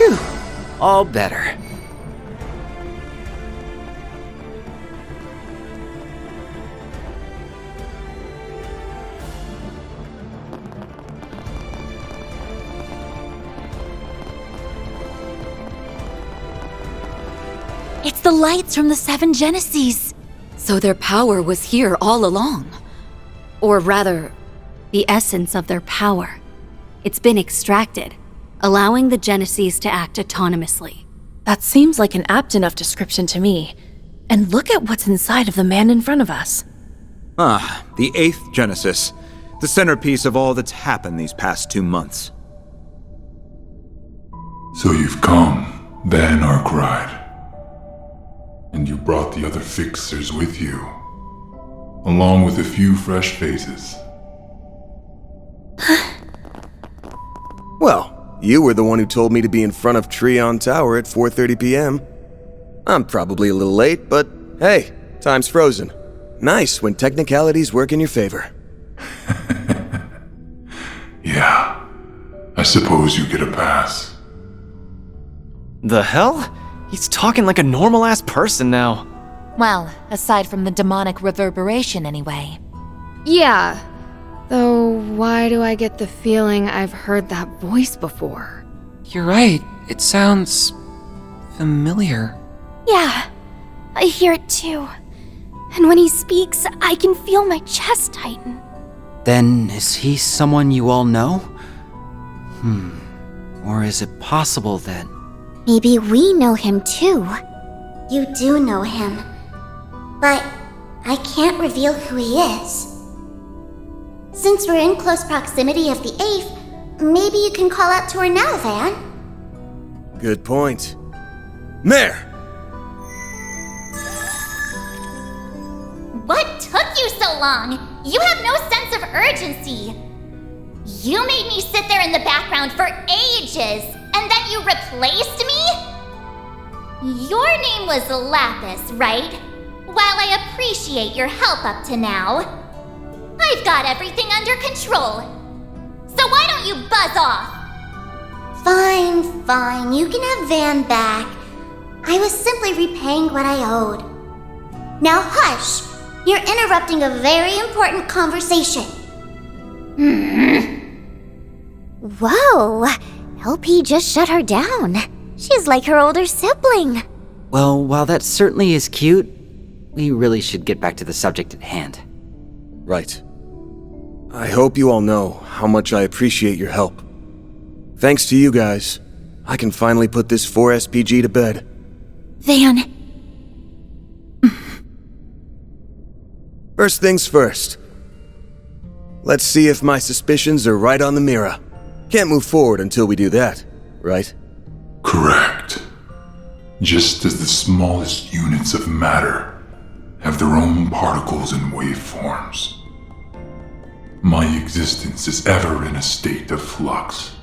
Phew, all better. It's the lights from the 7 Genesees. So their power was here all along. Or rather, the essence of their power. It's been extracted, allowing the Genesees to act autonomously. That seems like an apt enough description to me. And look at what's inside of the man in front of us. Ah, the 8th Genesis. The centerpiece of all that's happened these past 2 months. So you've come, Van Arkwright. And you brought the other fixers with you, along with a few fresh faces. Well, you were the one who told me to be in front of Treon Tower at 4:30 p.m. I'm probably a little late, but hey, time's frozen. Nice when technicalities work in your favor. Yeah, I suppose you get a pass. The hell? He's talking like a normal-ass person now. Well, aside from the demonic reverberation anyway. Yeah. Though, why do I get the feeling I've heard that voice before? You're right. It sounds familiar. Yeah, I hear it too. And when he speaks, I can feel my chest tighten. Then is he someone you all know? Or is it possible that... Maybe we know him too. You do know him. But I can't reveal who he is. Since we're in close proximity of the 8th, maybe you can call out to her now, Van. Good point. Mare! What took you so long? You have no sense of urgency. You made me sit there in the background for ages, and then you replaced me? Your name was Lapis, right? While I appreciate your help up to now, I've got everything under control. So why don't you buzz off? Fine. You can have Van back. I was simply repaying what I owed. Now hush! You're interrupting a very important conversation. Whoa! LP just shut her down. She's like her older sibling. Well, while that certainly is cute, we really should get back to the subject at hand. Right. I hope you all know how much I appreciate your help. Thanks to you guys, I can finally put this 4SPG to bed. Van, First things first. Let's see if my suspicions are right on the mirror. Can't move forward until we do that, right? Correct. Just as the smallest units of matter have their own particles and waveforms, my existence is ever in a state of flux.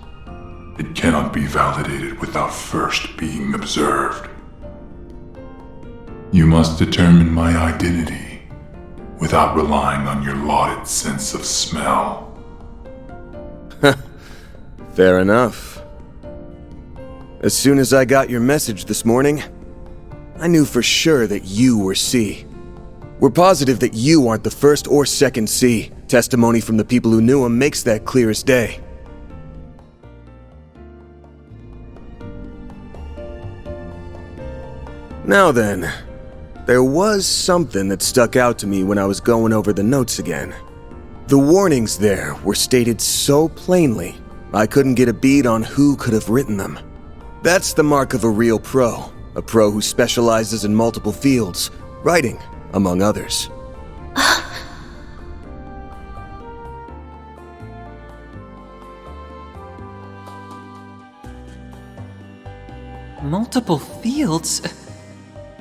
It cannot be validated without first being observed. You must determine my identity without relying on your lauded sense of smell. Fair enough. As soon as I got your message this morning, I knew for sure that you were C. We're positive that you aren't the first or second C. Testimony from the people who knew him makes that clear as day. Now then, there was something that stuck out to me when I was going over the notes again. The warnings there were stated so plainly, I couldn't get a bead on who could have written them. That's the mark of a real pro, a pro who specializes in multiple fields, writing, among others. Multiple fields?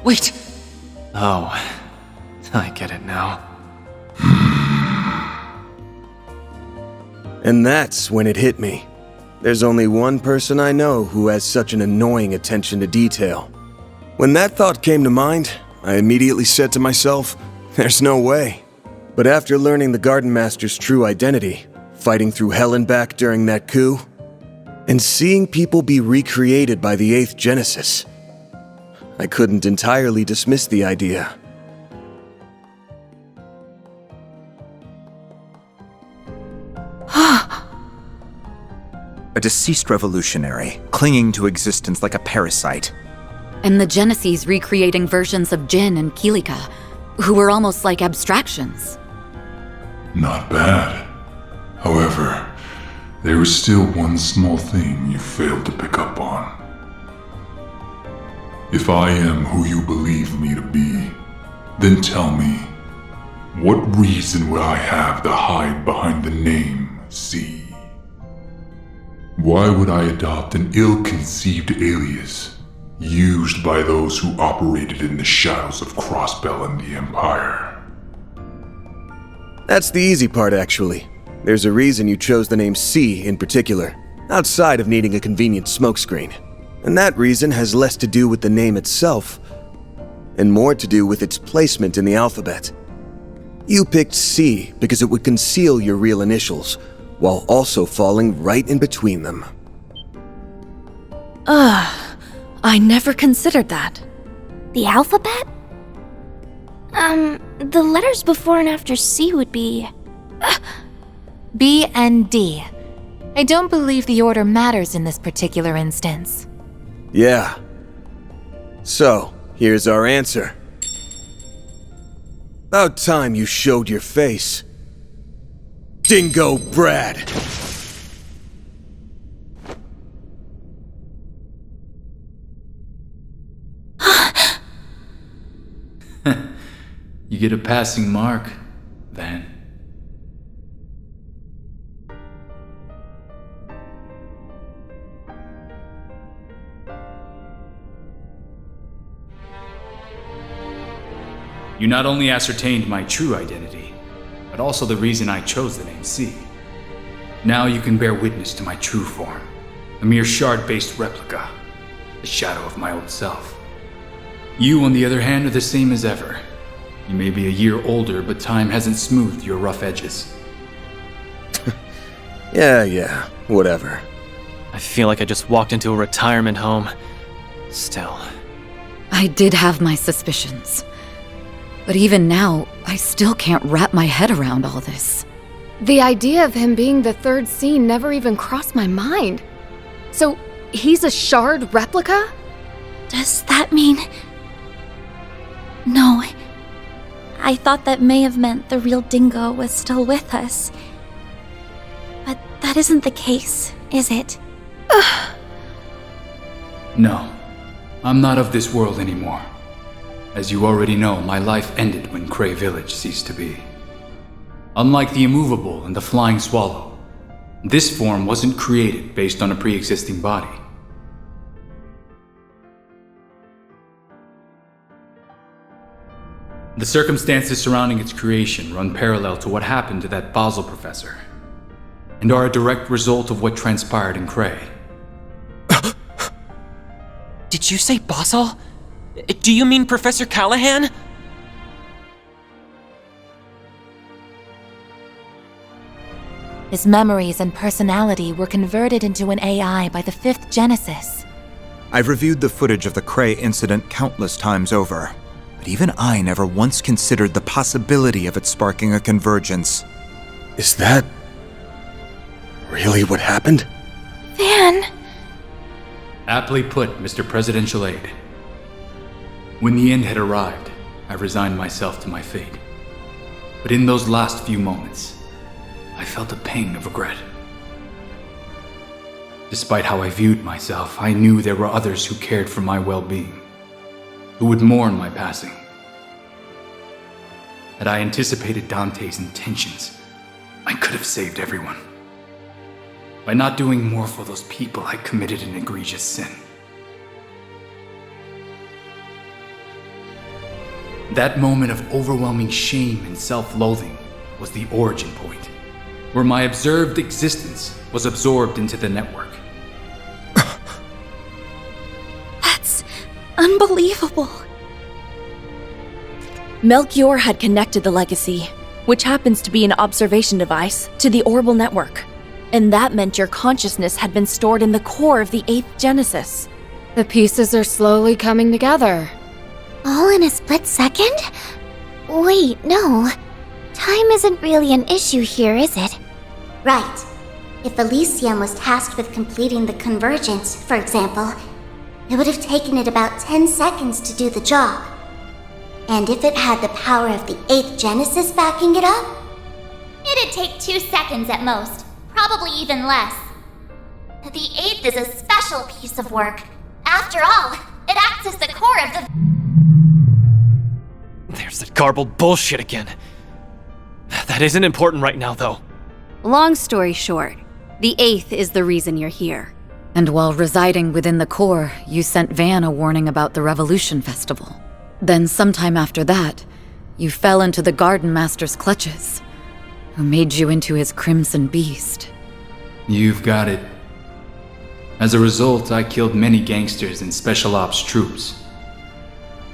Wait! Oh, I get it now. And that's when it hit me. There's only one person I know who has such an annoying attention to detail. When that thought came to mind, I immediately said to myself, there's no way. But after learning the Garden Master's true identity, fighting through hell and back during that coup, And seeing people be recreated by the 8th Genesis, I couldn't entirely dismiss the idea. A deceased revolutionary, clinging to existence like a parasite. And the Genesees recreating versions of Jin and Kilika, who were almost like abstractions. Not bad. However, there is still one small thing you failed to pick up on. If I am who you believe me to be, then tell me, what reason would I have to hide behind the name C? Why would I adopt an ill-conceived alias used by those who operated in the shadows of Crossbell and the Empire? That's the easy part, actually. There's a reason you chose the name C in particular, outside of needing a convenient smokescreen. And that reason has less to do with the name itself, and more to do with its placement in the alphabet. You picked C because it would conceal your real initials, while also falling right in between them. I never considered that. The alphabet? The letters before and after C would be... B and D. I don't believe the order matters in this particular instance. Yeah. So, here's our answer. About time you showed your face. Dingo Brad! You get a passing mark, Van. You not only ascertained my true identity, but also the reason I chose the name C. Now you can bear witness to my true form, a mere shard-based replica, the shadow of my old self. You, on the other hand, are the same as ever. You may be a year older, but time hasn't smoothed your rough edges. Yeah, whatever. I feel like I just walked into a retirement home. Still. I did have my suspicions. But even now, I still can't wrap my head around all this. The idea of him being the third scene never even crossed my mind. So, he's a shard replica? Does that mean... No. I thought that may have meant the real Dingo was still with us. But that isn't the case, is it? No, I'm not of this world anymore. As you already know, my life ended when Cray Village ceased to be. Unlike the immovable and the flying swallow, this form wasn't created based on a pre-existing body. The circumstances surrounding its creation run parallel to what happened to that Basel professor, and are a direct result of what transpired in Cray. Did you say Basel? Do you mean Professor Callahan? His memories and personality were converted into an AI by the 5th Genesis. I've reviewed the footage of the Cray incident countless times over, but even I never once considered the possibility of it sparking a convergence. Is that... really what happened? Van... Aptly put, Mr. Presidential Aide. When the end had arrived, I resigned myself to my fate. But in those last few moments, I felt a pang of regret. Despite how I viewed myself, I knew there were others who cared for my well-being, who would mourn my passing. Had I anticipated Dante's intentions, I could have saved everyone. By not doing more for those people, I committed an egregious sin. That moment of overwhelming shame and self-loathing was the origin point, where my observed existence was absorbed into the network. That's unbelievable. Melchior had connected the legacy, which happens to be an observation device, to the Orbital network. And that meant your consciousness had been stored in the core of the 8th Genesis. The pieces are slowly coming together. All in a split second? Wait, no. Time isn't really an issue here, is it? Right. If Elysium was tasked with completing the convergence, for example, it would have taken it about 10 seconds to do the job. And if it had the power of the 8th Genesis backing it up? It'd take 2 seconds at most, probably even less. The 8th is a special piece of work. After all, it acts as the core of the... There's that garbled bullshit again. That isn't important right now, though. Long story short, the 8th is the reason you're here. And while residing within the core, you sent Van a warning about the Revolution Festival. Then sometime after that, you fell into the Garden Master's clutches, who made you into his Crimson Beast. You've got it. As a result, I killed many gangsters and special ops troops.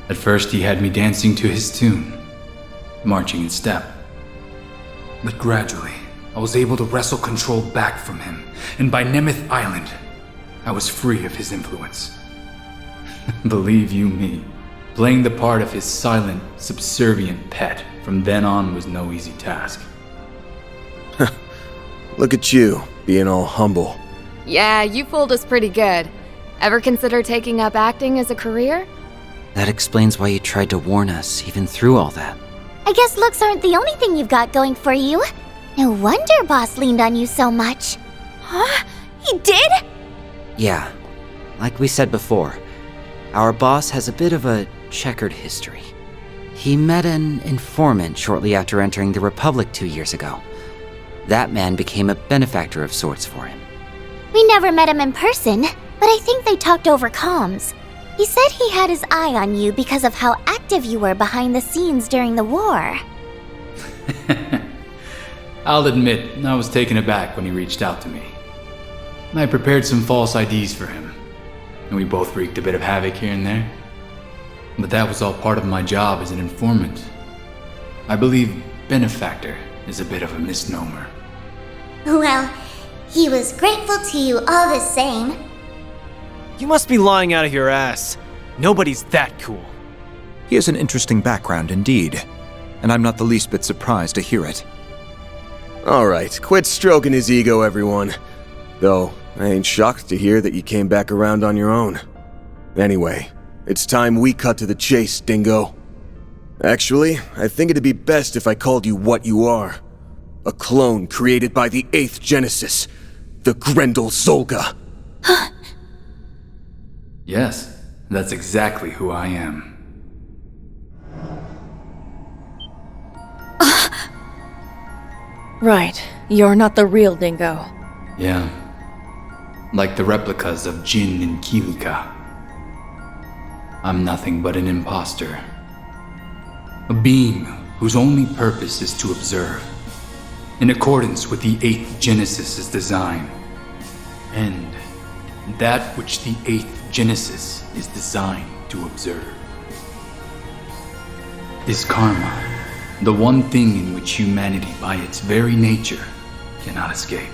At first, he had me dancing to his tune, marching in step. But gradually, I was able to wrestle control back from him, and by Nemeth Island, I was free of his influence. Believe you me, playing the part of his silent, subservient pet from then on was no easy task. Look at you, being all humble. Yeah, you fooled us pretty good. Ever consider taking up acting as a career? That explains why you tried to warn us, even through all that. I guess looks aren't the only thing you've got going for you. No wonder Boss leaned on you so much. Huh? He did? Yeah, like we said before, our boss has a bit of a checkered history. He met an informant shortly after entering the Republic 2 years ago. That man became a benefactor of sorts for him. We never met him in person, but I think they talked over comms. He said he had his eye on you because of how active you were behind the scenes during the war. I'll admit, I was taken aback when he reached out to me. I prepared some false IDs for him, and we both wreaked a bit of havoc here and there. But that was all part of my job as an informant. I believe benefactor is a bit of a misnomer. Well, he was grateful to you all the same. You must be lying out of your ass. Nobody's that cool. He has an interesting background indeed, and I'm not the least bit surprised to hear it. Alright, quit stroking his ego, everyone. Though, I ain't shocked to hear that you came back around on your own. Anyway, it's time we cut to the chase, Dingo. Actually, I think it'd be best if I called you what you are. A clone created by the 8th Genesis, the Grendel Zolga. Yes, that's exactly who I am. Right, you're not the real Dingo. Yeah. Like the replicas of Jin and Kilika. I'm nothing but an imposter. A being whose only purpose is to observe, in accordance with the 8th Genesis' design. And that which the 8th Genesis is designed to observe is karma, the one thing in which humanity by its very nature cannot escape.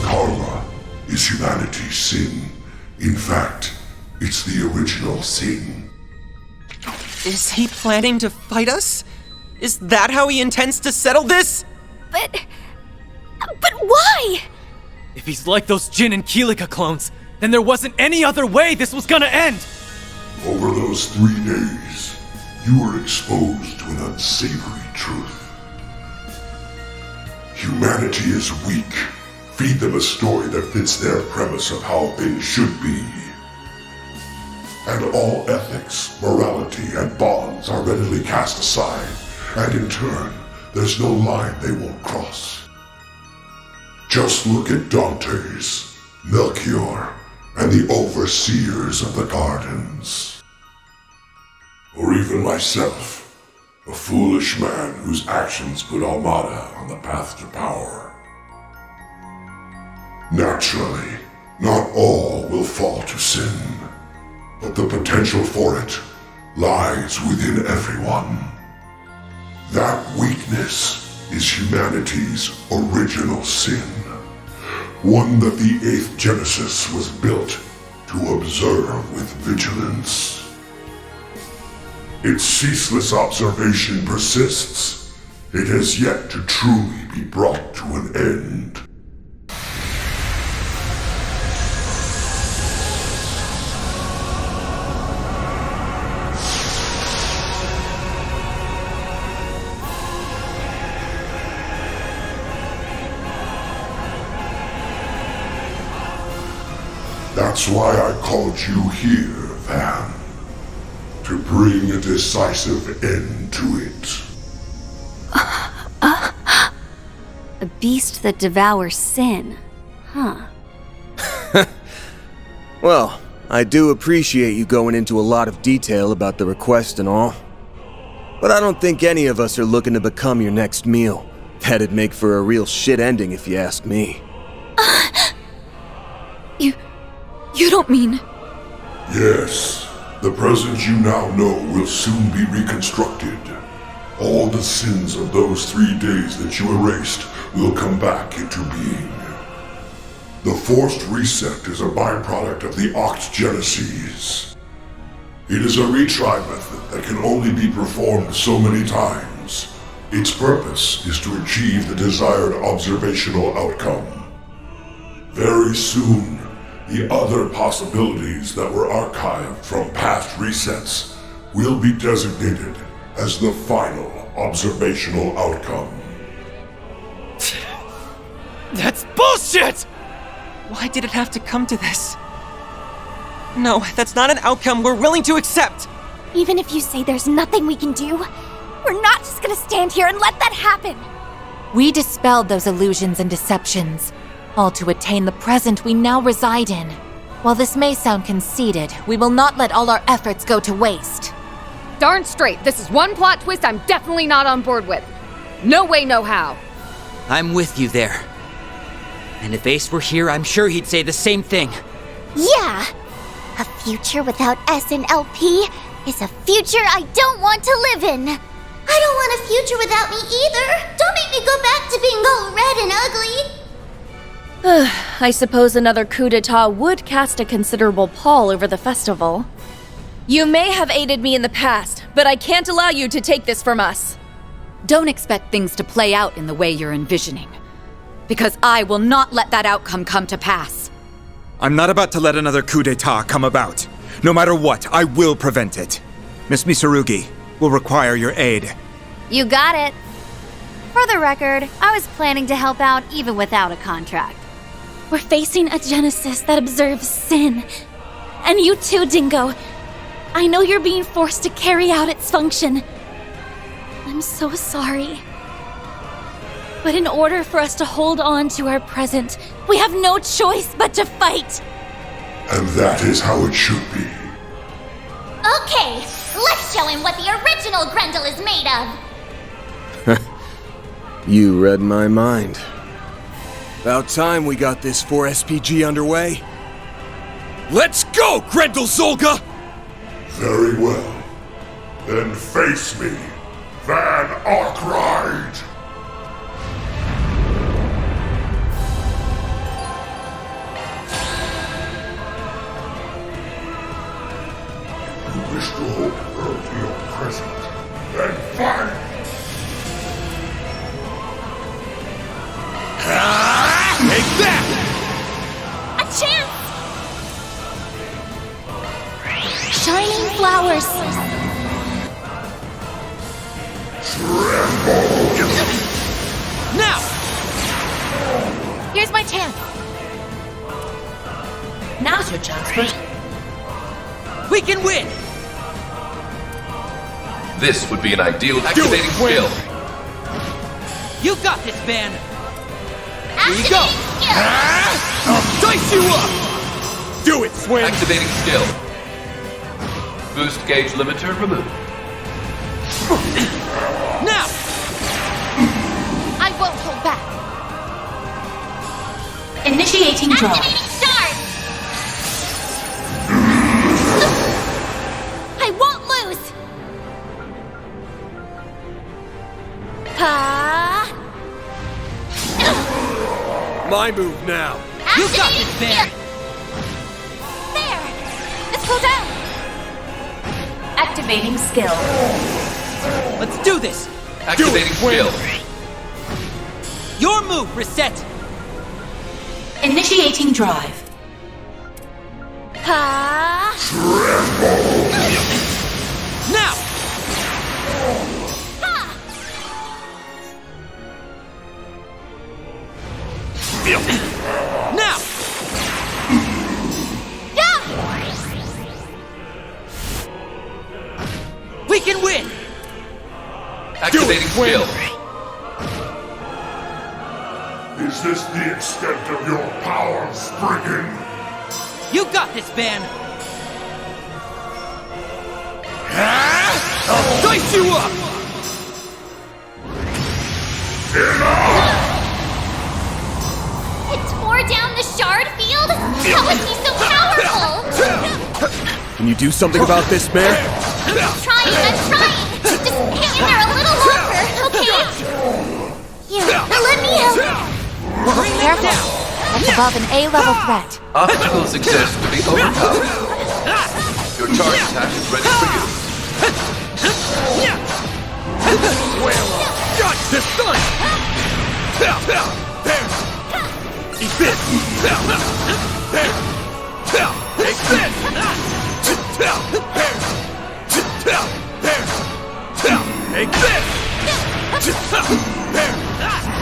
Karma is humanity's sin. In fact, it's the original sin. Is he planning to fight us? Is that how he intends to settle this? But why? If he's like those Jin and Kilika clones, then there wasn't any other way this was gonna end! Over those 3 days, you were exposed to an unsavory truth. Humanity is weak. Feed them a story that fits their premise of how things should be. And all ethics, morality, and bonds are readily cast aside, and in turn, there's no line they won't cross. Just look at Dante's, Melchior, and the overseers of the gardens. Or even myself, a foolish man whose actions put Almada on the path to power. Naturally, Not all will fall to sin, but the potential for it lies within everyone. That weakness is humanity's original sin, one that the 8th Genesis was built to observe with vigilance. Its ceaseless observation persists. It has yet to truly be brought to an end. That's why I called you here, Van. To bring a decisive end to it. A beast that devours sin. Huh. Well, I do appreciate you going into a lot of detail about the request and all. But I don't think any of us are looking to become your next meal. That'd make for a real shit ending if you ask me. You don't mean... Yes. The present you now know will soon be reconstructed. All the sins of those 3 days that you erased will come back into being. The forced reset is a byproduct of the Octgeneses. It is a retry method that can only be performed so many times. Its purpose is to achieve the desired observational outcome. Very soon, the other possibilities that were archived from past resets will be designated as the final observational outcome. That's bullshit! Why did it have to come to this? No, that's not an outcome we're willing to accept! Even if you say there's nothing we can do, we're not just gonna stand here and let that happen! We dispelled those illusions and deceptions, all to attain the present we now reside in. While this may sound conceited, we will not let all our efforts go to waste. Darn straight, this is one plot twist I'm definitely not on board with. No way, no how. I'm with you there. And if Ace were here, I'm sure he'd say the same thing. Yeah! A future without S and LP is a future I don't want to live in. I don't want a future without me either. Don't make me go back to being all red and ugly. I suppose another coup d'etat would cast a considerable pall over the festival. You may have aided me in the past, but I can't allow you to take this from us. Don't expect things to play out in the way you're envisioning. Because I will not let that outcome come to pass. I'm not about to let another coup d'etat come about. No matter what, I will prevent it. Miss Misarugi will require your aid. You got it. For the record, I was planning to help out even without a contract. We're facing a Genesis that observes sin. And you too, Dingo. I know you're being forced to carry out its function. I'm so sorry. But in order for us to hold on to our present, we have no choice but to fight. And that is how it should be. Okay, let's show him what the original Grendel is made of. You read my mind. About time we got this 4SPG underway. Let's go, Grendel Zolga! Very well. Then face me, Van Arkwright! If you wish to hold firm to your present, then fight! Take that! A chance! Shining flowers! Now! Here's my chance. Now's your chance, Bert. We can win! This would be an ideal activating skill. You got this, Van! Here you go! I'll dice you up! Do it, Swing! Activating skill. Boost gauge limiter removed. Now! I won't hold back. Initiating draw. Activating stars! my move now. You got this, Bear! There! Let's go down! Activating skill. Let's do this! Activating skill. Your move, Reset! Initiating drive. Ha! Now! Now! We can win! Activating skill. Is this the extent of your power, Spriggan? You got this, Van! I'll dice you up! It tore down the shard field? How is he so powerful? Can you do something about this, Bear? I'm trying! Just hang in there a little longer, okay? Here, let me help. Careful. That's above an A-level threat. Obstacles exist to be overcome. Your charge attack is ready for you. Got this son! Eat this! Take this! Take this!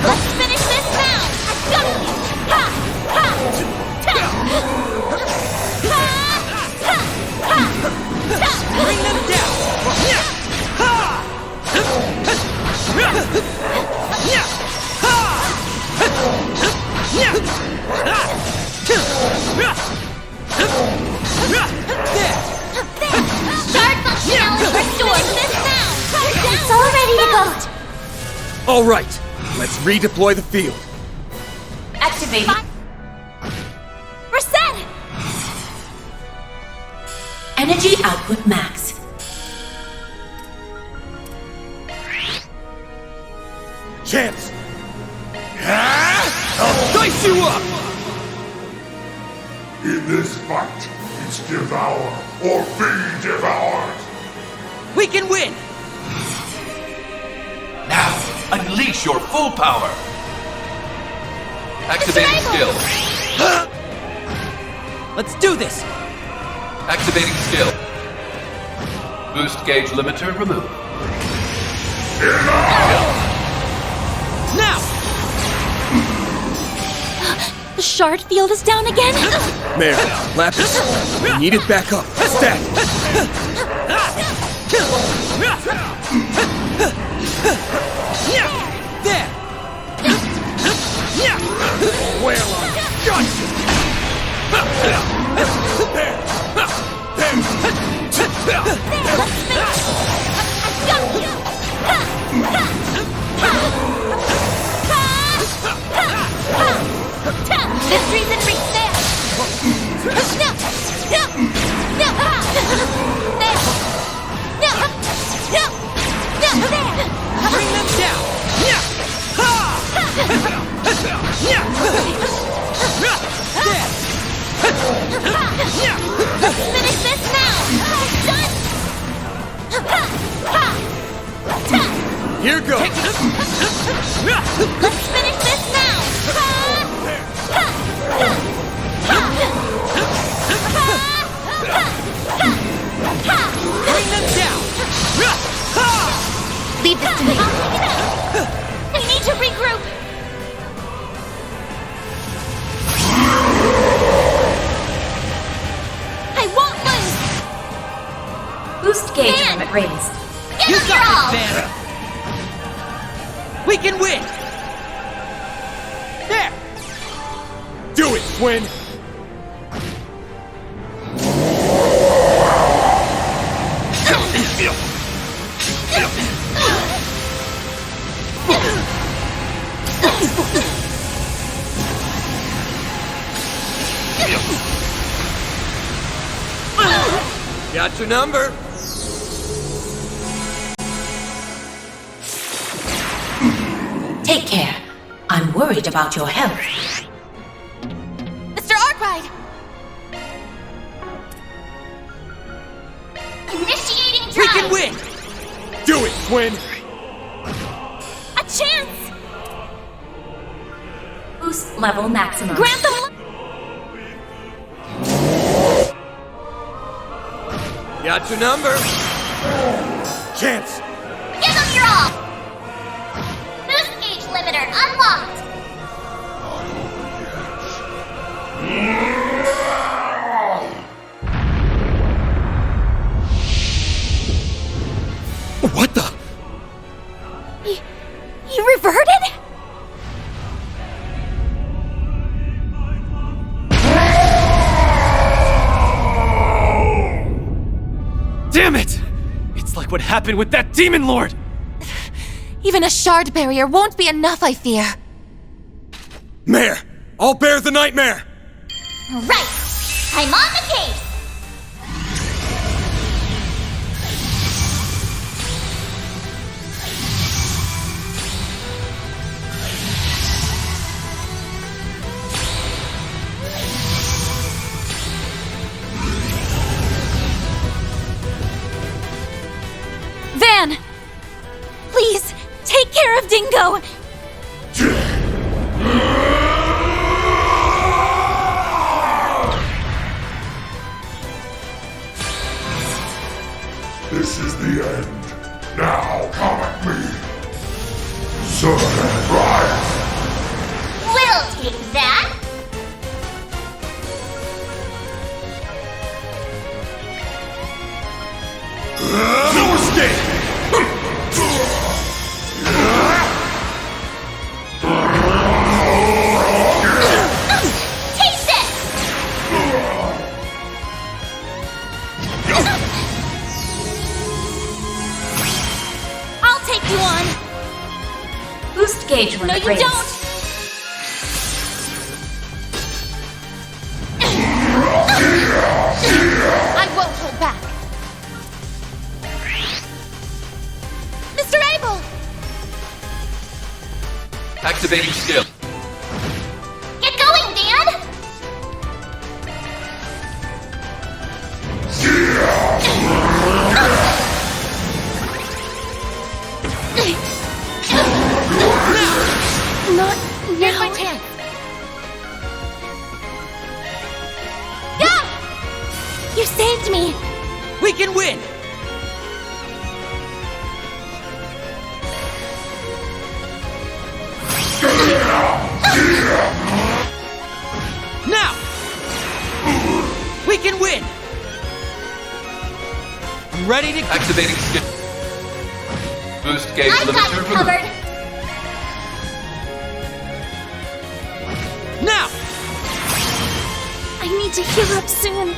Let's finish this now! I've got you! Ha! Ha! Ta! Ha! Ha! Ha! Ta! Bring them down! Shard functionality restored! This now! It's all ready to go! All right, let's redeploy the field. Activating. Reset! Energy output max. Chance! I'll dice you up! In this fight, it's devour or be devoured. We can win! Now, unleash your full power. Activating skill. Let's do this! Activating skill. Boost gauge limiter removed. Now! The shard field is down again? Mare, Lapis, we need it back up. Stat! There! Well, gotcha! This reason reach there! Bring them down! Let's finish this now! Done! Here goes! Let's finish this now! Bring them down! Leave this to me. We need to regroup. I won't lose. Boost gauge limit raised. Give You it your got all. this, Van! We can win! There! Do it, Twin! Got your number. Take care. I'm worried about your health. Initiating drive! We can win! Do it, Quinn! A chance! Boost level maximum. Grant them. Got your number. Chance! Give them your all! Boost gauge limiter unlocked! What the? You reverted? Damn it! It's like what happened with that demon lord! Even a shard barrier won't be enough, I fear. Mare! I'll bear the nightmare! Right! I'm on the case! Van! Please, take care of Dingo! This is the end. Now come at me. Sun and rise. We'll take that! No escape! Taste this! I'll take you on! Boost gauge limit. No, you raised. don't! I won't hold back. Mr. Abel! Activating skill. Get going, Dan! Not Here's now. my chance. You saved me! We can win! Now! We can win! I'm ready to... Activating skill. Boost gauge I've got limiter you removed. covered! Now! I need to heal up soon.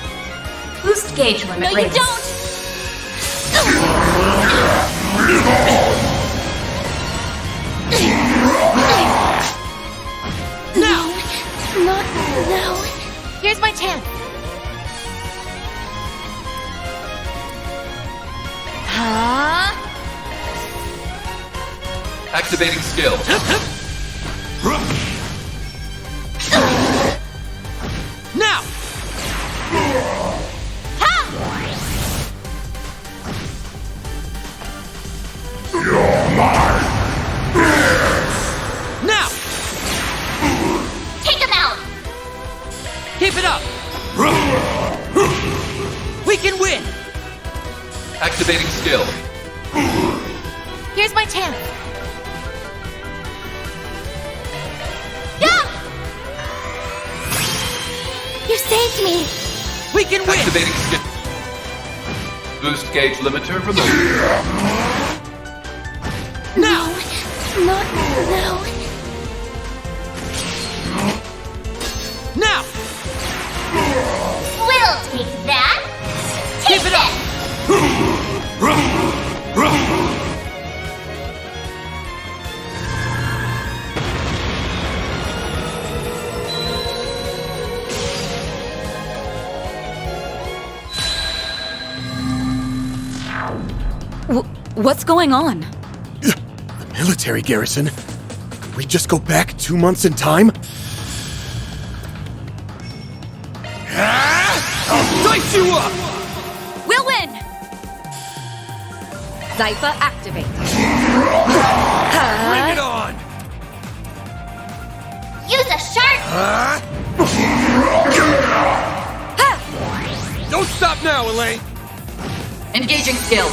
Boost gauge limit. No, you raised. don't! Now! Not now. Here's my chance. Activating skill. Now! Now! Take him out! Keep it up! We can win! Activating skill. Here's my chance. You saved me! We can win! Activating skill. Boost gauge limiter removed. Now! Not now. Now! We'll take that! Keep it up! What's going on? The military garrison? Could we just go back 2 months in time? I'll dice you up! We'll win! Zypha activate. Bring it on! Use a sharp. Don't stop now, Elaine! Engaging skill.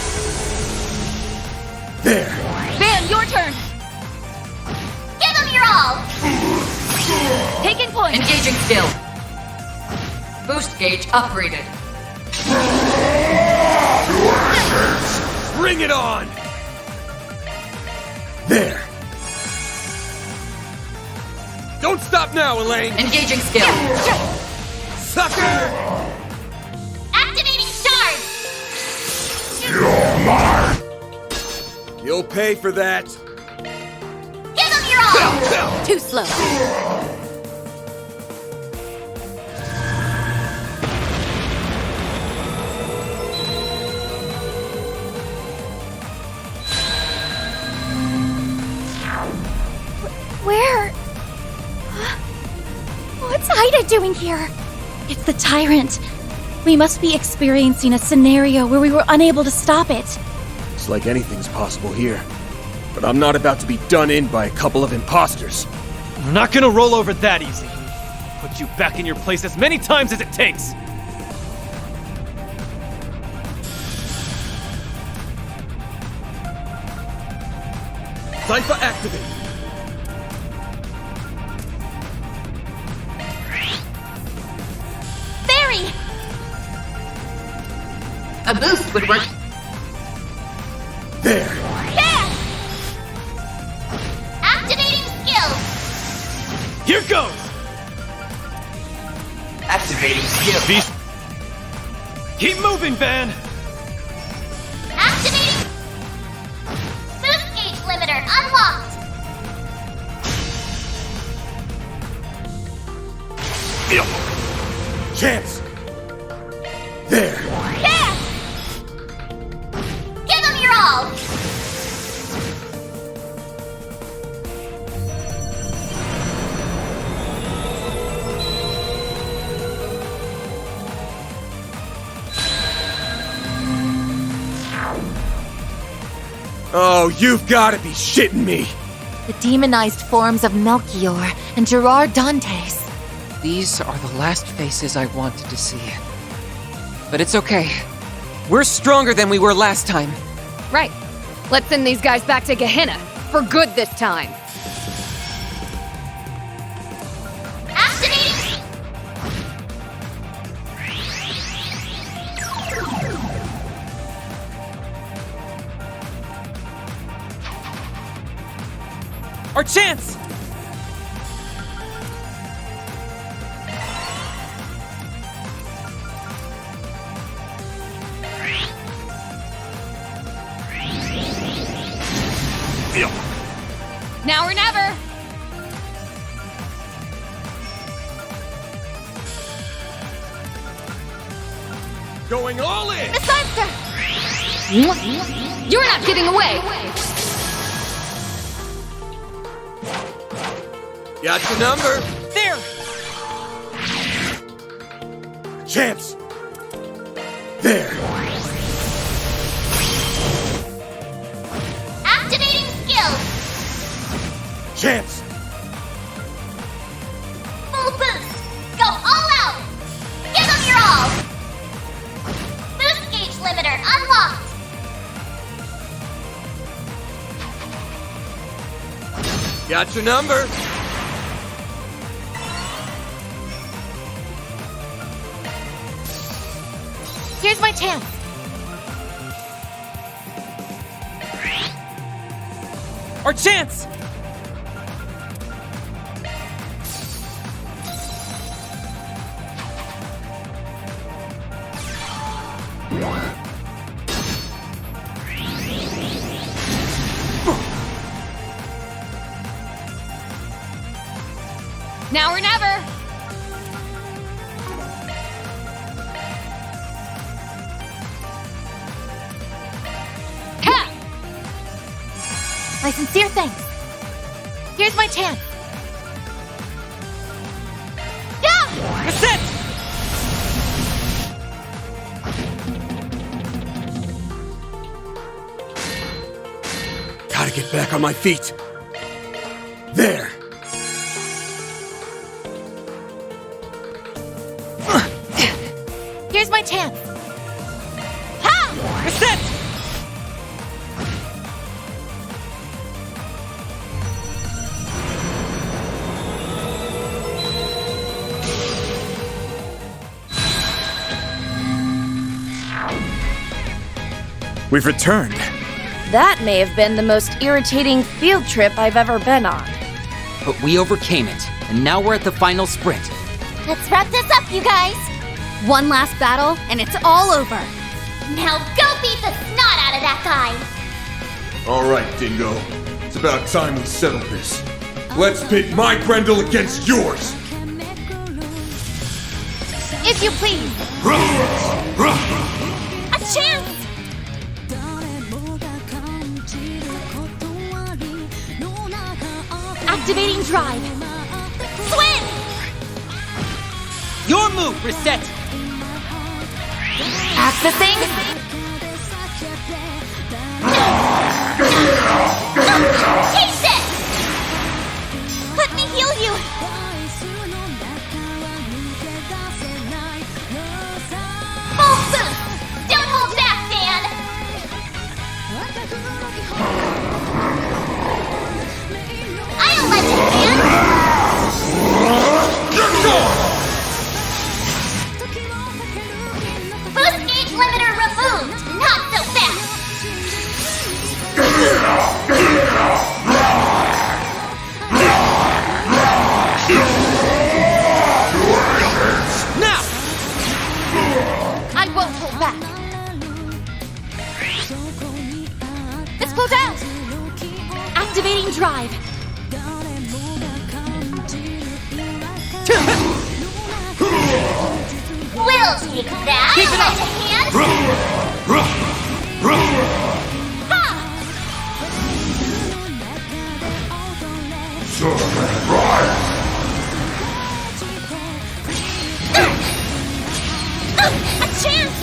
There! Van, your turn. Give them your all. Taking point. Engaging skill. Boost gauge upgraded. Bring it on! There! Don't stop now, Elaine! Engaging skill. Sucker! Activating shard. You'll pay for that! Give them your all. Too slow. Where? What's Ida doing here? It's the Tyrant. We must be experiencing a scenario where we were unable to stop it. It's like anything's possible here. But I'm not about to be done in by a couple of imposters. We're not gonna roll over that easy. Put you back in your place as many times as it takes. Zypha activate! Barry. A boost would work. There! Yeah. Activating skill. Here goes! Activating skill. Keep moving, Van! Activating. Boost gauge limiter unlocked. Chance! There! Yeah. Give them your all. Oh, you've gotta be shitting me! The demonized forms of Melchior and Gerard Dantes. These are the last faces I wanted to see. But it's okay. We're stronger than we were last time. Right. Let's send these guys back to Gehenna. For good this time. Activating. Our chance! Now or never! Going all in! Disaster. You're not getting away! Got your number! There! Chance! There! Activating skill. Chance! Full boost. Go all out. Give them your all. Boost gauge limiter unlocked. Got your number! Here's my chance. Our chance! Now or never! Ha! My sincere thanks. Here's my chance. That's it! get back on my feet. There! Here's my chance. Ha! Reset! We've returned. That may have been the most irritating field trip I've ever been on. But we overcame it, and now we're at the final sprint. Let's wrap this up, you guys. One last battle, and it's all over. Now go beat the snot out of that guy. All right, Dingo. It's about time we settle this. Let's pit my Grendel against yours. If you please. A chance. Activating drive. Swim! Your move, Reset! Accessing. Taste it! Let me heal you! Full boost! Don't hold back, Dan! I'll let you, Dan! Boost gauge limiter removed! Not so fast! Now! I won't hold back! Let's go down! Activating drive! We'll take that! Keep it up! A chance!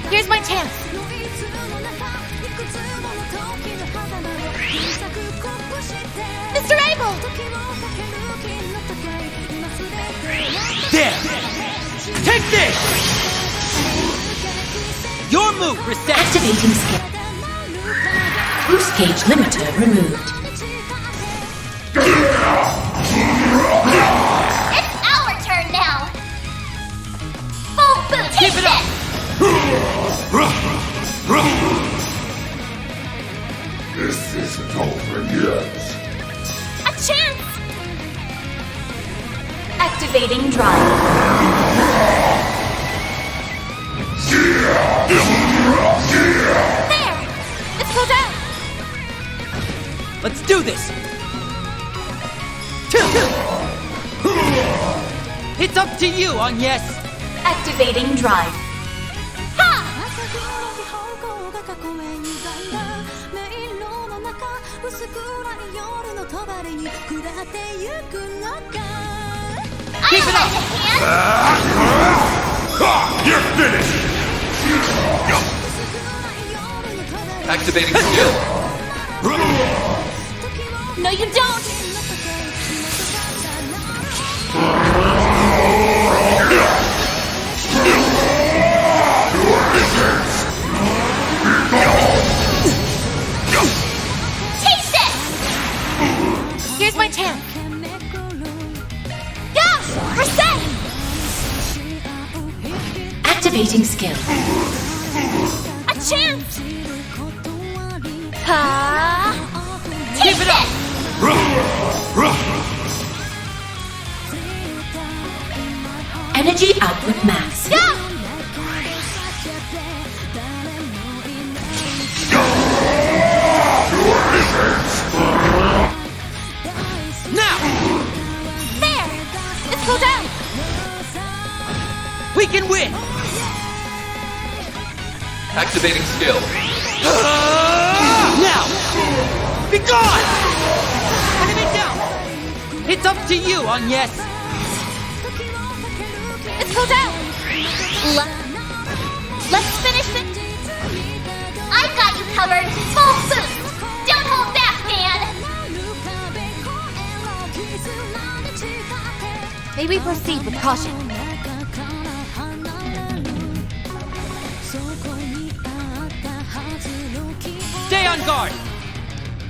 Here's my chance. Mr. Abel! There! Take this! Your move, Reset! Activating skill. Boost gauge limiter removed. It's our turn now! Full boost! Keep it up! This isn't over yet. A chance! Activating drive. There! Let's go down! Let's do this! It's up to you, on yes! Activating drive. Keep it up! You're finished! Activating skill. No, you don't! Taste it! Here's my chance. Gosh! Reset! Activating skill. A chance! Taste Keep it up! Energy output max. Go! Now! There! Let's go down! We can win! Activating skill. Now! Be gone! Enemy down! It's up to you, on yes! Let's go down! Let's finish it! I've got you covered! Full boost! Don't hold back, man! May we proceed with caution? Stay on guard!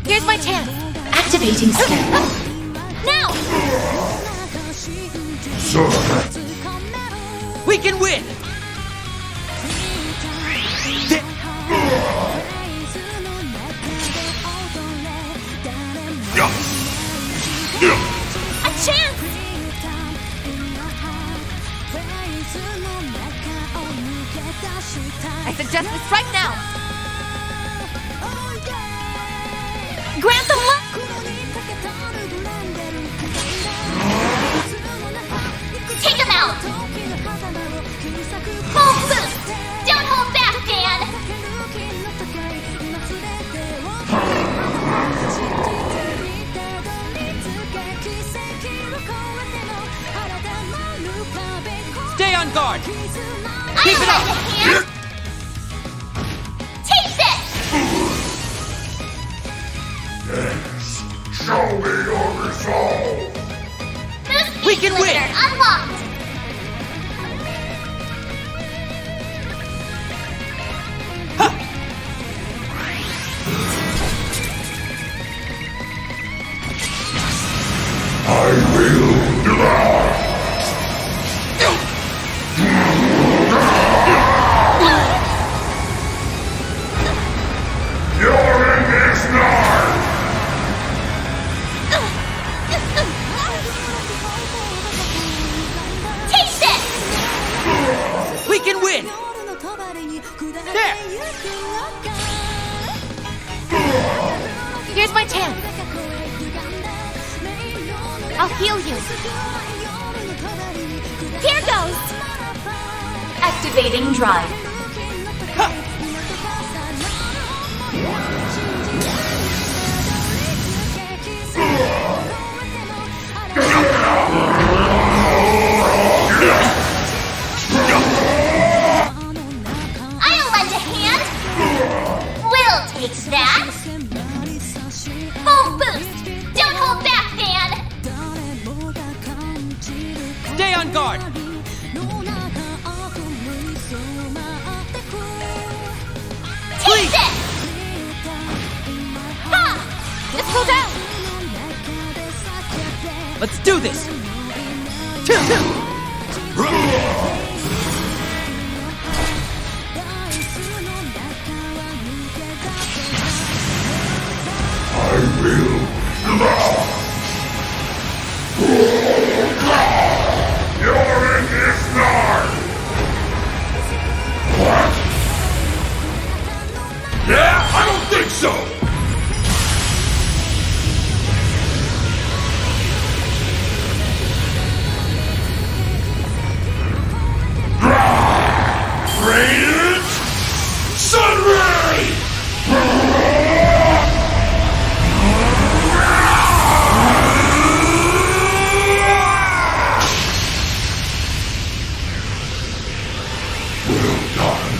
Here's my chance! Activating skill. Now! We can win! A chance! I suggest we strike now! Grant them luck! Take him out! Full boost! Don't hold back, Dan! Stay on guard! Keep it up! Take this! Show me your resolve! Boost We can win! limiter unlocked! I will devour! You're in this now! Take this! We can win! There! Here's my chance! I'll heal you! Here goes! Activating drive. I'll lend a hand! We'll take that! Full boost! Don't hold back, Dan! Stay on guard! Take this! Ha! Let's go down! Let's do this! I will devour! You're in this now! What? Yeah, I don't think so! Radiant Sunray! Well done.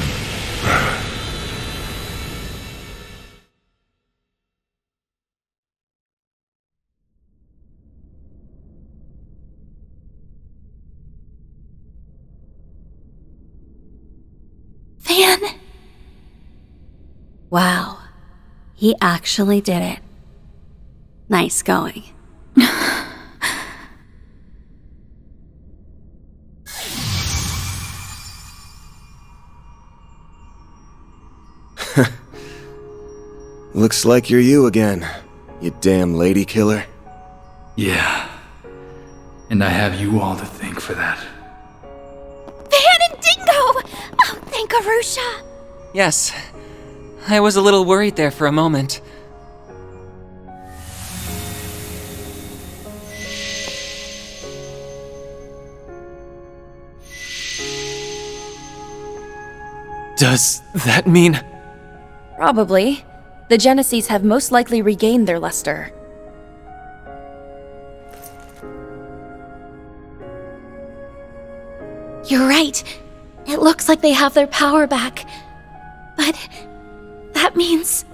Van! Wow. He actually did it. Nice going. Looks like you're you again, you damn lady killer. Yeah. And I have you all to thank for that. Van and Dingo! Oh, thank Arusha! Yes. I was a little worried there for a moment. Does that mean... Probably. The Genesees have most likely regained their luster. You're right. It looks like they have their power back. But that means...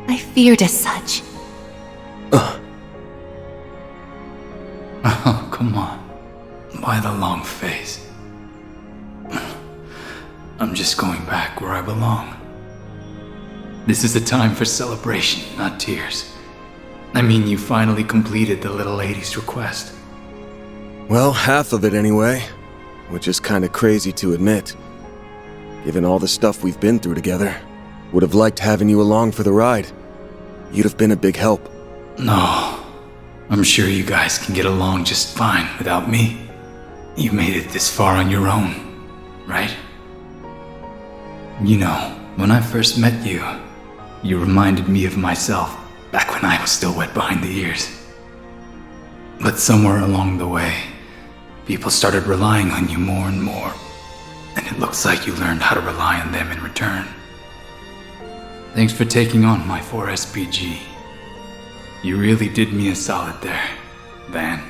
I feared as such. Oh, come on. Why the long face? I'm just going back where I belong. This is a time for celebration, not tears. I mean, you finally completed the little lady's request. Well, half of it anyway. Which is kinda crazy to admit. Given all the stuff we've been through together. Would have liked having you along for the ride. You'd have been a big help. No. I'm sure you guys can get along just fine without me. You made it this far on your own, right? You know, when I first met you, you reminded me of myself back when I was still wet behind the ears. But somewhere along the way, people started relying on you more and more, and it looks like you learned how to rely on them in return. Thanks for taking on my 4SPG. You really did me a solid there, Van.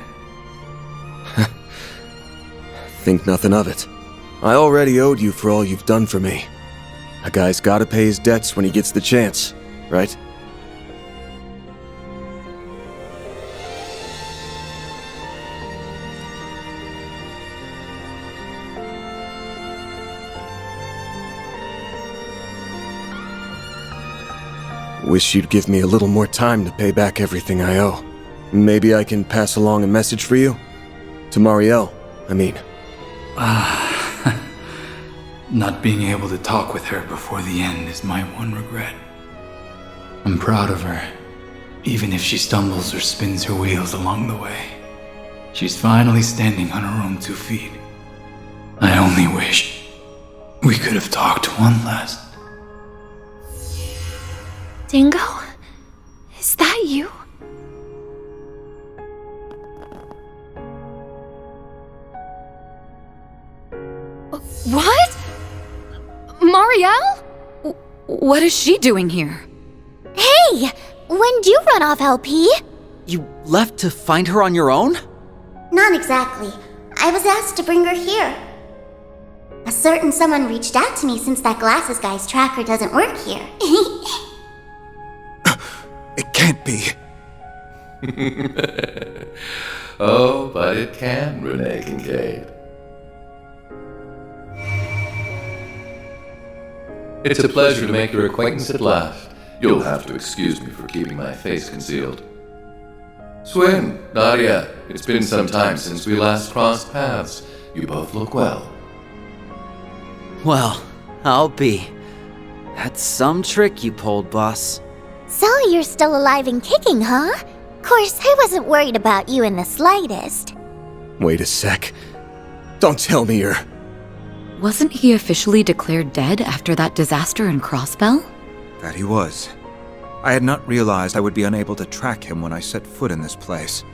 Think nothing of it. I already owed you for all you've done for me. A guy's gotta pay his debts when he gets the chance, right? Wish you'd give me a little more time to pay back everything I owe. Maybe I can pass along a message for you? To Marielle, I mean. Not being able to talk with her before the end is my one regret. I'm proud of her, even if she stumbles or spins her wheels along the way. She's finally standing on her own 2 feet. I only wish we could have talked one last. Dingo? Is that you? What? Marielle? What is she doing here? Hey! When'd you run off, LP? You left to find her on your own? Not exactly. I was asked to bring her here. A certain someone reached out to me since that glasses guy's tracker doesn't work here. It can't be. Oh, but it can, Renee Kincaid. It's a pleasure to make your acquaintance at last. You'll have to excuse me for keeping my face concealed. Swin, Nadia, it's been some time since we last crossed paths. You both look well. Well, I'll be. That's some trick you pulled, boss. So you're still alive and kicking, huh? Course, I wasn't worried about you in the slightest. Wait a sec. Don't tell me you're... Wasn't he officially declared dead after that disaster in Crossbell? That he was. I had not realized I would be unable to track him when I set foot in this place.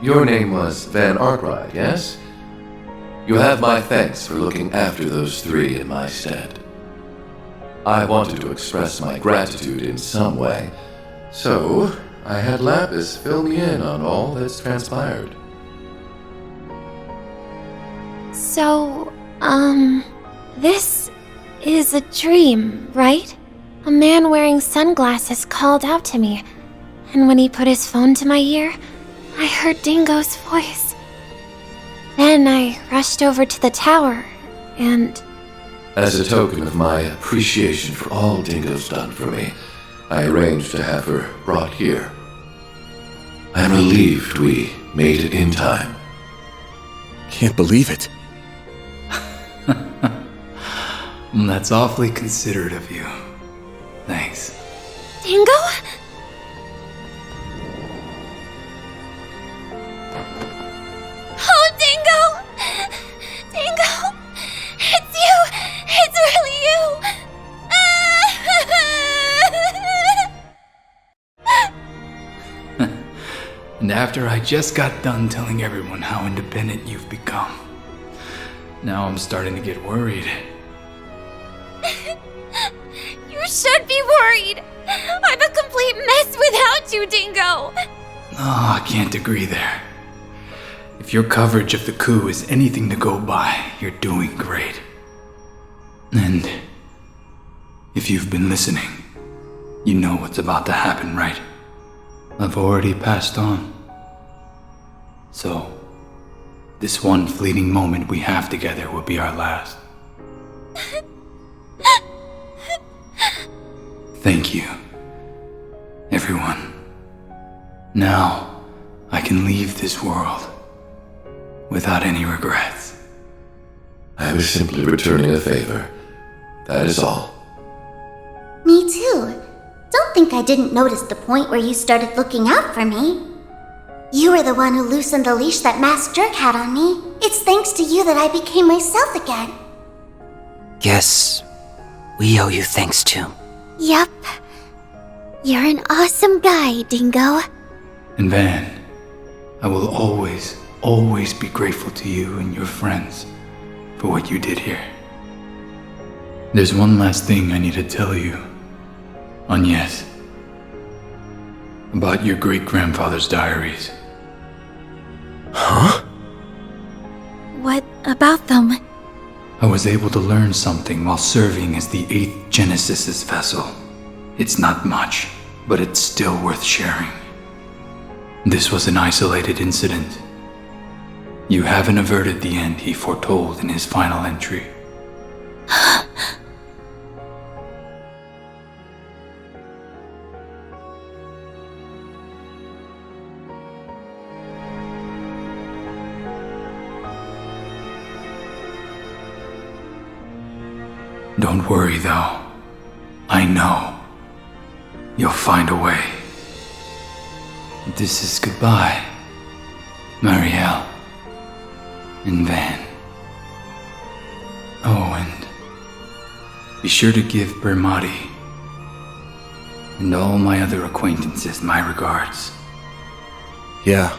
Your name was Van Arkwright, yes? You have my thanks for looking after those 3 in my stead. I wanted to express my gratitude in some way, so I had Lapis fill me in on all that's transpired. So, this is a dream, right? A man wearing sunglasses called out to me, and when he put his phone to my ear, I heard Dingo's voice. Then I rushed over to the tower, and... As a token of my appreciation for all Dingo's done for me, I arranged to have her brought here. I'm relieved we made it in time. Can't believe it. That's awfully considerate of you. Thanks. Dingo? Oh, Dingo! Dingo! It's you! It's really you! And after I just got done telling everyone how independent you've become, now I'm starting to get worried. You're You should be worried. I'm a complete mess without you, Dingo. Oh, I can't agree there. If your coverage of the coup is anything to go by, you're doing great. And if you've been listening, you know what's about to happen, right? I've already passed on. So, this one fleeting moment we have together will be our last. Thank you, everyone. Now, I can leave this world without any regrets. I was simply returning a favor. That is all. Me too. Don't think I didn't notice the point where you started looking out for me. You were the one who loosened the leash that masked jerk had on me. It's thanks to you that I became myself again. Guess we owe you thanks too. Yup. You're an awesome guy, Dingo. And Van, I will always be grateful to you and your friends for what you did here. There's one last thing I need to tell you, Agnes, about your great-grandfather's diaries. Huh? What about them? I was able to learn something while serving as the 8th Genesis's vessel. It's not much, but it's still worth sharing. This was an isolated incident. You haven't averted the end he foretold in his final entry. Don't worry, though. I know. You'll find a way. This is goodbye, Marielle and Van. Oh, and be sure to give Bermati and all my other acquaintances my regards. Yeah.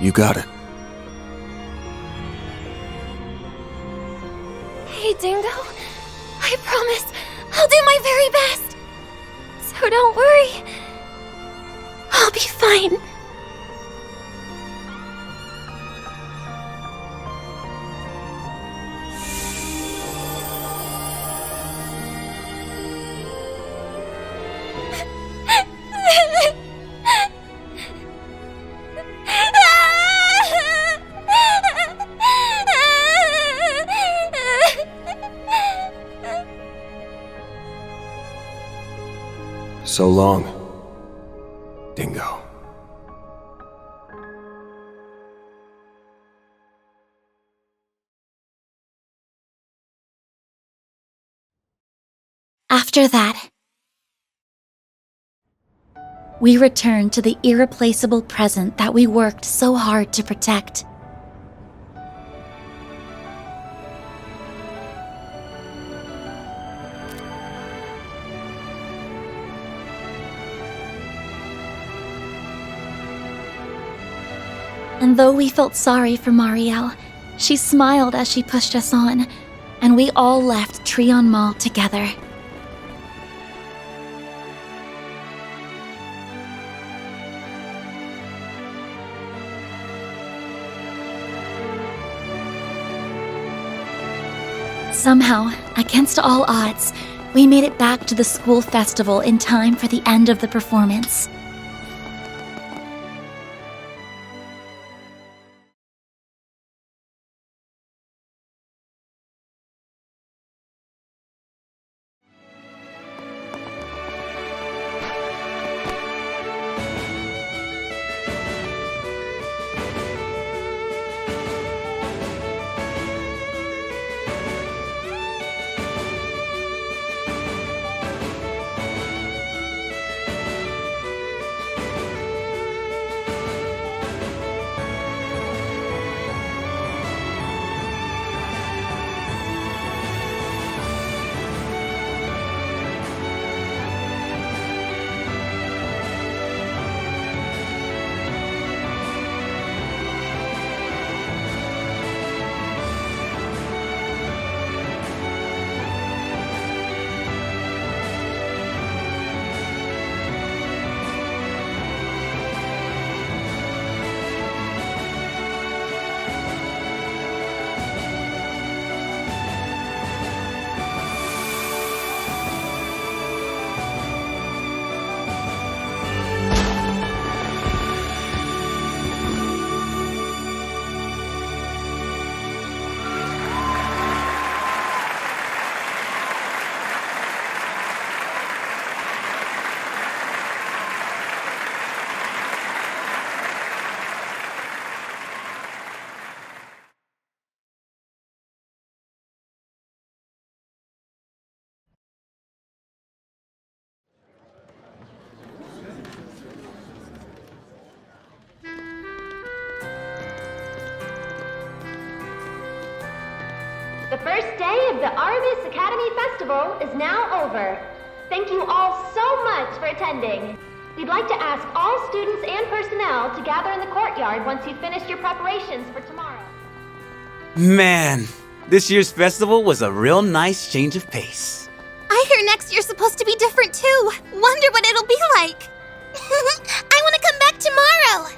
You got it. Hey, Dingo. I promise I'll do my very best. So don't worry. I'll be fine. So long, Dingo. After that, we returned to the irreplaceable present that we worked so hard to protect. And though we felt sorry for Marielle, she smiled as she pushed us on, and we all left Trion Mall together. Somehow, against all odds, we made it back to the school festival in time for the end of the performance. The first day of the Artemis Academy Festival is now over. Thank you all so much for attending. We'd like to ask all students and personnel to gather in the courtyard once you've finished your preparations for tomorrow. Man, this year's festival was a real nice change of pace. I hear next year's supposed to be different too. Wonder what it'll be like. I want to come back tomorrow.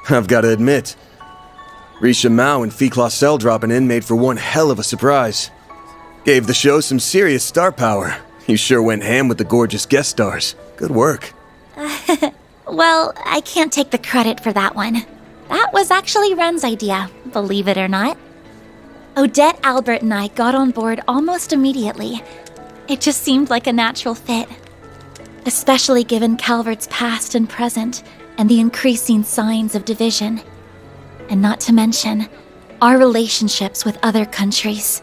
I've got to admit, Risha Mao and Fee Clausel dropping in made for one hell of a surprise. Gave the show some serious star power. You sure went ham with the gorgeous guest stars. Good work. Well, I can't take the credit for that one. That was actually Ren's idea, believe it or not. Odette, Albert, and I got on board almost immediately. It just seemed like a natural fit. Especially given Calvert's past and present, and the increasing signs of division. And not to mention, our relationships with other countries.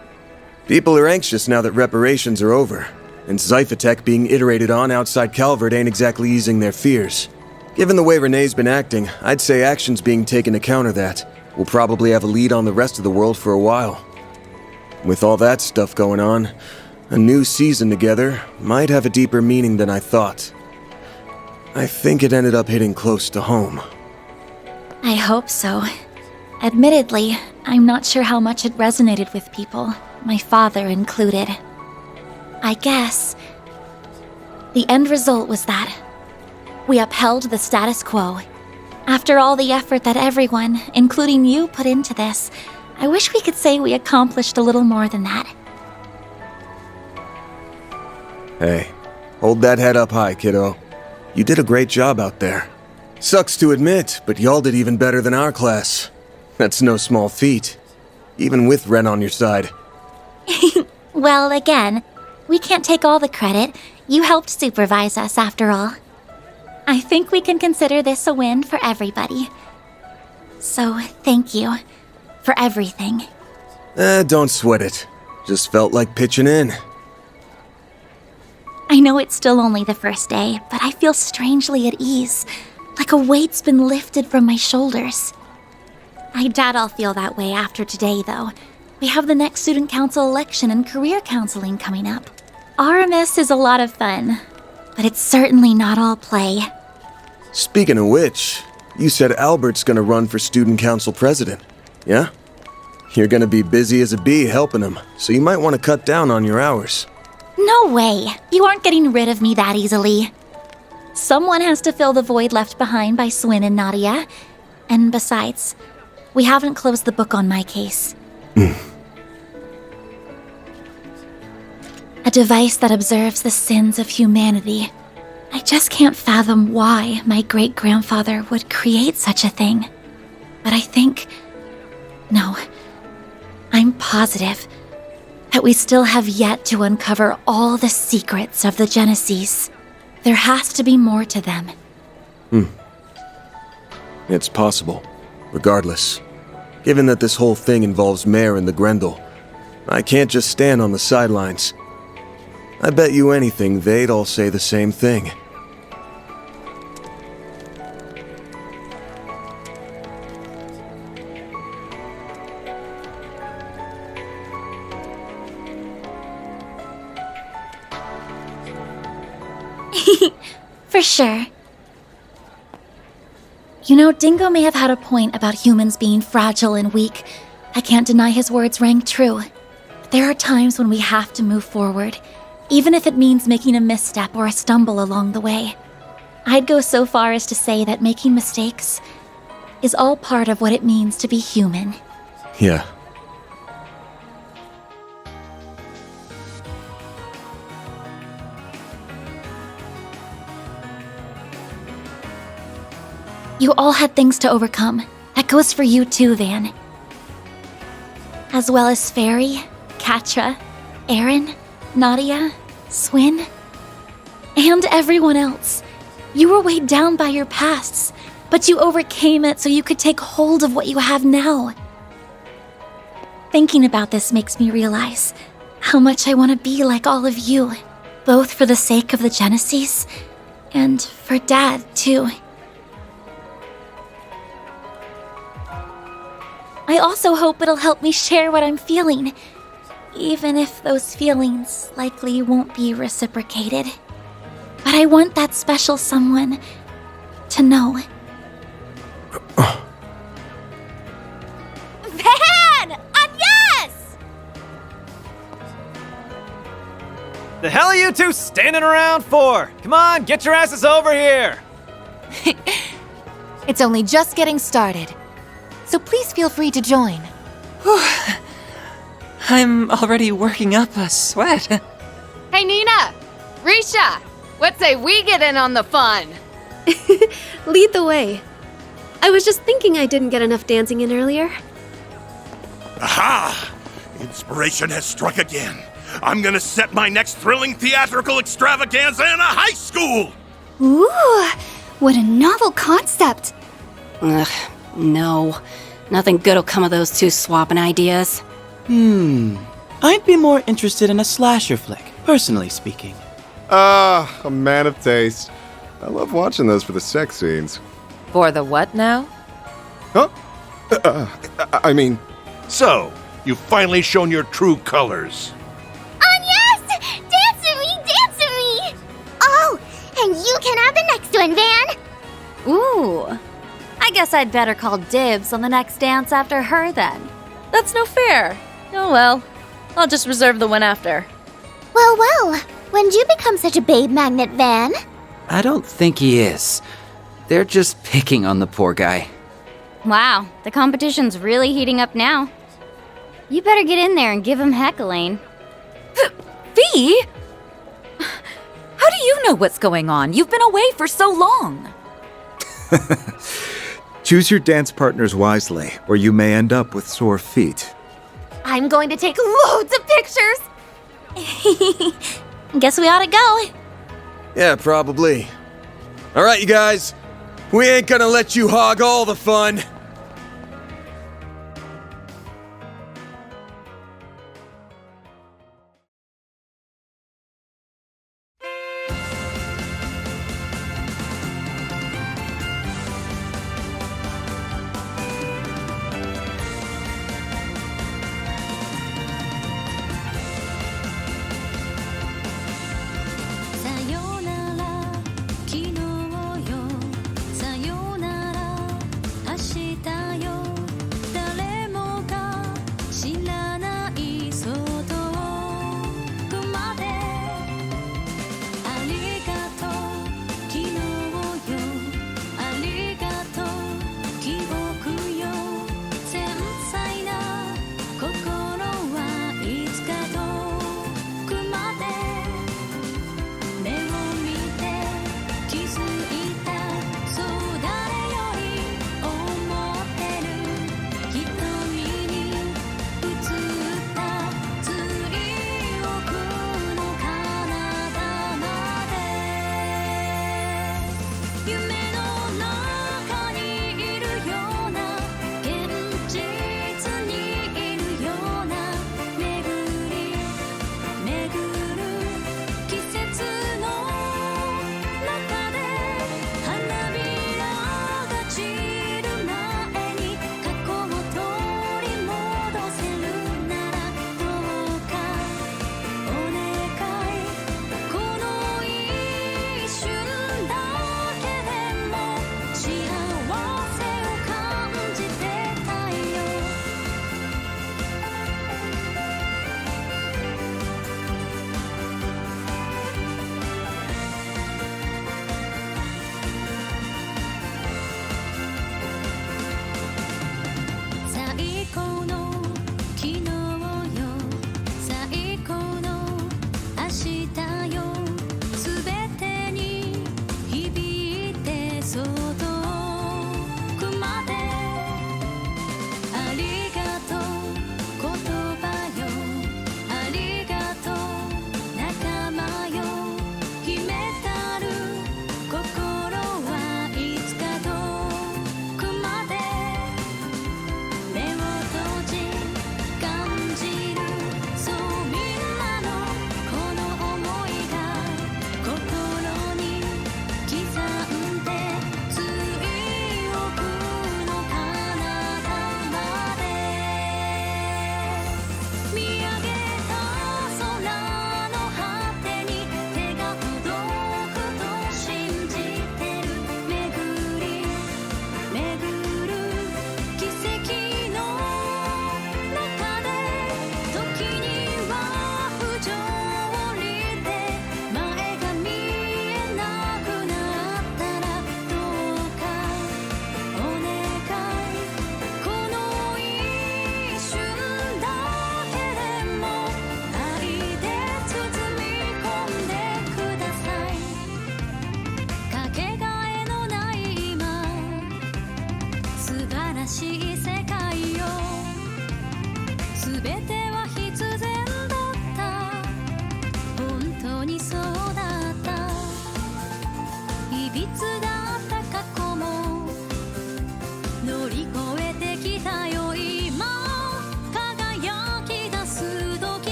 People are anxious now that reparations are over, and Zyphatech being iterated on outside Calvert ain't exactly easing their fears. Given the way Renee's been acting, I'd say action's being taken to counter that. We'll probably have a lead on the rest of the world for a while. With all that stuff going on, a new season together might have a deeper meaning than I thought. I think it ended up hitting close to home. I hope so. Admittedly, I'm not sure how much it resonated with people, my father included. I guess the end result was that we upheld the status quo. After all the effort that everyone, including you, put into this, I wish we could say we accomplished a little more than that. Hey, hold that head up high, kiddo. You did a great job out there. Sucks to admit, but y'all did even better than our class. That's no small feat, even with Ren on your side. Well, again, we can't take all the credit. You helped supervise us, after all. I think we can consider this a win for everybody. So, thank you for everything. Don't sweat it. Just felt like pitching in. I know it's still only the first day, but I feel strangely at ease, like a weight's been lifted from my shoulders. I doubt I'll feel that way after today, though. We have the next student council election and career counseling coming up. Aramis is a lot of fun, but it's certainly not all play. Speaking of which, you said Albert's gonna run for student council president, yeah? You're gonna be busy as a bee helping him, so you might want to cut down on your hours. No way! You aren't getting rid of me that easily. Someone has to fill the void left behind by Swin and Nadia. And besides, we haven't closed the book on my case. A device that observes the sins of humanity. I just can't fathom why my great-grandfather would create such a thing. But I think... No. I'm positive that we still have yet to uncover all the secrets of the Genesees. There has to be more to them. It's possible. Regardless, given that this whole thing involves Mare and the Grendel, I can't just stand on the sidelines. I bet you anything they'd all say the same thing. For sure. You know, Dingo may have had a point about humans being fragile and weak. I can't deny his words rang true. But There are times when we have to move forward, even if it means making a misstep or a stumble along the way. I'd go so far as to say that making mistakes is all part of what it means to be human. Yeah. You all had things to overcome. That goes for you too, Van. As well as Fairy, Katra, Aaron, Nadia, Swin, and everyone else. You were weighed down by your pasts, but you overcame it so you could take hold of what you have now. Thinking about this makes me realize how much I want to be like all of you, both for the sake of the Genesees and for Dad, too. I also hope it'll help me share what I'm feeling, even if those feelings likely won't be reciprocated. But I want that special someone to know. Van! Yes! The hell are you two standing around for? Come on, get your asses over here! It's only just getting started, so please feel free to join. I'm already working up a sweat. Hey, Nina! Risha! What say we get in on the fun? Lead the way. I was just thinking I didn't get enough dancing in earlier. Aha! Inspiration has struck again. I'm gonna set my next thrilling theatrical extravaganza in a high school! Ooh, what a novel concept. Ugh, no. Nothing good'll come of those two swapping ideas. I'd be more interested in a slasher flick, personally speaking. Ah, a man of taste. I love watching those for the sex scenes. For the what now? Huh? I mean... So, you've finally shown your true colors. Yes! Dance with me! Dance with me! Oh, and you can have the next one, Van! Ooh. I guess I'd better call dibs on the next dance after her then. That's no fair. Oh well. I'll just reserve the one after. Well, when did you become such a babe magnet, Van? I don't think he is. They're just picking on the poor guy. Wow, the competition's really heating up now. You better get in there and give him heckling. Fee? How do you know what's going on? You've been away for so long. Choose your dance partners wisely, or you may end up with sore feet. I'm going to take loads of pictures. Guess we ought to go. Yeah, probably. All right, you guys. We ain't gonna let you hog all the fun.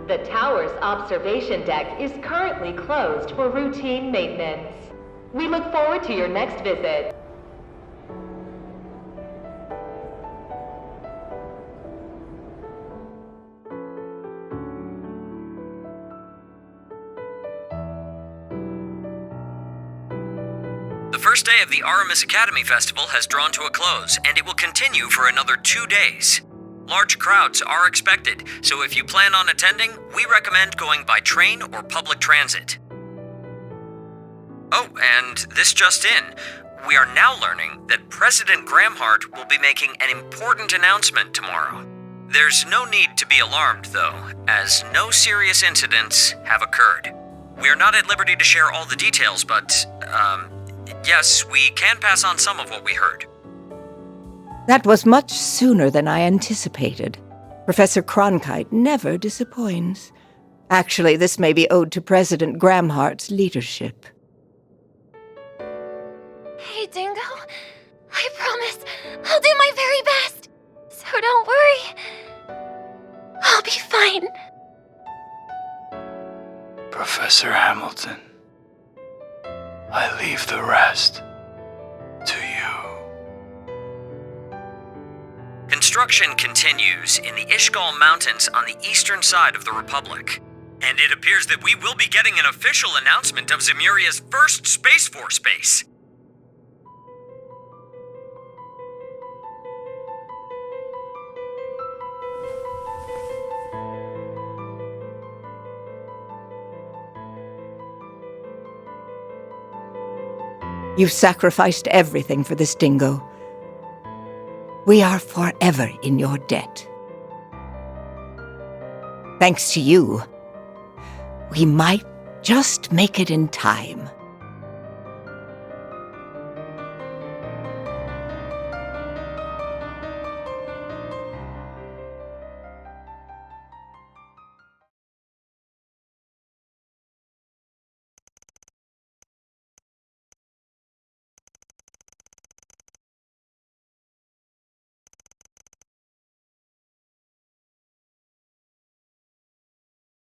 The tower's observation deck is currently closed for routine maintenance. We look forward to your next visit. The first day of the Aramis Academy Festival has drawn to a close, and it will continue for another 2 days. Large crowds are expected, so if you plan on attending, we recommend going by train or public transit. Oh, and this just in. We are now learning that President Gramhart will be making an important announcement tomorrow. There's no need to be alarmed, though, as no serious incidents have occurred. We are not at liberty to share all the details, but, yes, we can pass on some of what we heard. That was much sooner than I anticipated. Professor Cronkite never disappoints. Actually, this may be owed to President Gramhart's leadership. Hey, Dingo. I promise I'll do my very best. So don't worry. I'll be fine. Professor Hamilton, I leave the rest to you. Construction continues in the Ishgal Mountains on the eastern side of the Republic. And it appears that we will be getting an official announcement of Zemuria's first Space Force base. You've sacrificed everything for this, Dingo. We are forever in your debt. Thanks to you, we might just make it in time.